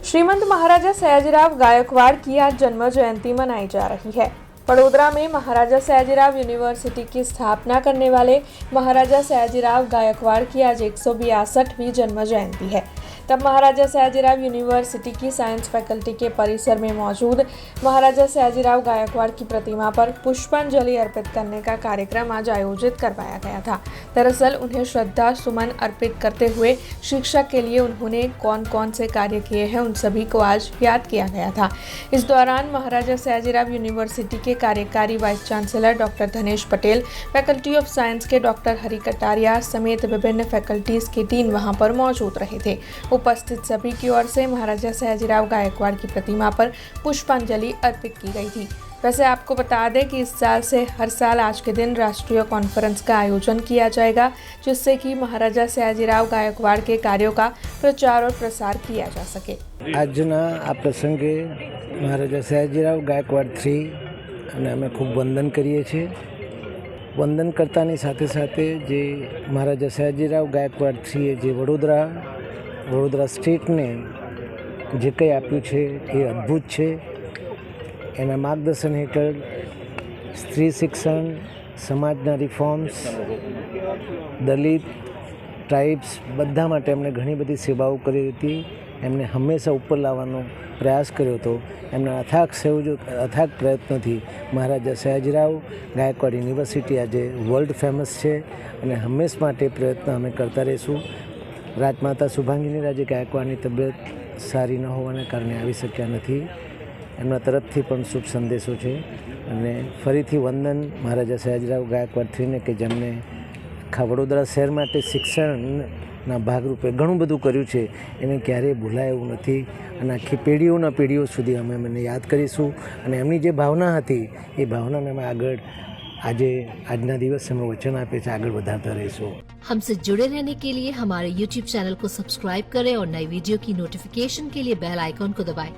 श्रीमंत महाराजा सयाजीराव गायकवाड़ की आज जन्म जयंती मनाई जा रही है। वडोदरा में महाराजा सयाजीराव यूनिवर्सिटी की स्थापना करने वाले महाराजा सयाजीराव गायकवाड़ की आज 162वीं जन्म जयंती है। तब महाराजा सयाजीराव यूनिवर्सिटी की साइंस फैकल्टी के परिसर में मौजूद महाराजा सयाजीराव गायकवाड़ की प्रतिमा पर पुष्पांजलि अर्पित करने का कार्यक्रम आज आयोजित करवाया गया था। दरअसल उन्हें श्रद्धा सुमन अर्पित करते हुए शिक्षा के लिए उन्होंने कौन कौन से कार्य किए हैं उन सभी को आज याद किया गया था। इस दौरान महाराजा सयाजीराव यूनिवर्सिटी के कार्यकारी vice chancellor doctor Dhanesh Patel, faculty of science के डॉक्टर हरि कटारिया समेत विभिन्न फैकल्टीज के डीन वहां पर मौजूद रहे थे। उपस्थित सभी की ओर से महाराजा सयाजीराव गायकवाड़ की प्रतिमा पर पुष्पांजलि अर्पित की गई थी। वैसे आपको बता दें कि इस साल से हर साल आज के दिन राष्ट्रीय कॉन्फ्रेंस का आयोजन किया जाएगा, जिससे कि महाराजा सयाजीराव गायकवाड़ के कार्यों का प्रचार और प्रसार किया जा सके। આજના આ પ્રસંગે મહારાજા સયાજીરાવ ગાયકવાડ 3 અને અમે ખૂબ વંદન કરીએ છીએ। વંદન કરતાની સાથે સાથે જે મહારાજા સયાજીરાવ ગાયકવાડ 3એ જે વડોદરા સ્ટેટને જે કંઈ આપ્યું છે એ અદ્ભુત છે। એના માર્ગદર્શન હેઠળ સ્ત્રી શિક્ષણ, સમાજના રિફોર્મ્સ, દલિત, ટ્રાઇબ્સ બધા માટે એમણે ઘણી બધી સેવાઓ કરી હતી। એમણે હંમેશા ઉપર લાવવાનો પ્રયાસ કર્યો હતો। એમના અથાગ પ્રયત્નોથી મહારાજા સયાજીરાવ ગાયકવાડ યુનિવર્સિટી આજે વર્લ્ડ ફેમસ છે અને હંમેશ માટે પ્રયત્ન અમે કરતા રહીશું। રાજમાતા શુભાંગીની રાजे ગાયકવાડની તબિયત સારી ન હોવાને કારણે આવી શક્યા નથી। એમના તરફથી પણ શુભ સંદેશો છે અને ફરીથી વંદન મહારાજા સયાજીરાવ ગાયકવાડ 3ને કે જેમણે આખા વડોદરા શહેર માટે શિક્ષણના ભાગરૂપે ઘણું બધું કર્યું છે। એને ક્યારેય ભૂલાય એવું નથી અને આખી પેઢીઓના પેઢીઓ સુધી અમે એમને યાદ કરીશું અને એમની જે ભાવના હતી એ ભાવનાને અમે આગળ આજના દિવસે અમે વચન આપે છે આગળ વધારતા રહીશું। हमसे जुड़े रहने के लिए हमारे YouTube चैनल को सब्सक्राइब करें और नई वीडियो की नोटिफिकेशन के लिए बेल आइकॉन को दबाएं।